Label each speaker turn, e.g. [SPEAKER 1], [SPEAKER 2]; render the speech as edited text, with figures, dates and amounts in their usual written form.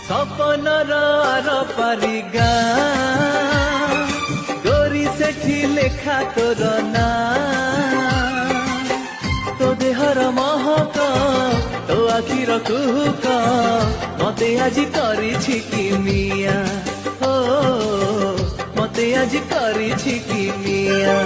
[SPEAKER 1] सपनर are पारी गाँ गोरी सेठी लेखा तोर ना तो देहर महक तो आखिर कुहुक मते आज करिछि कि मिया हो मते आज करिछि कि मिया।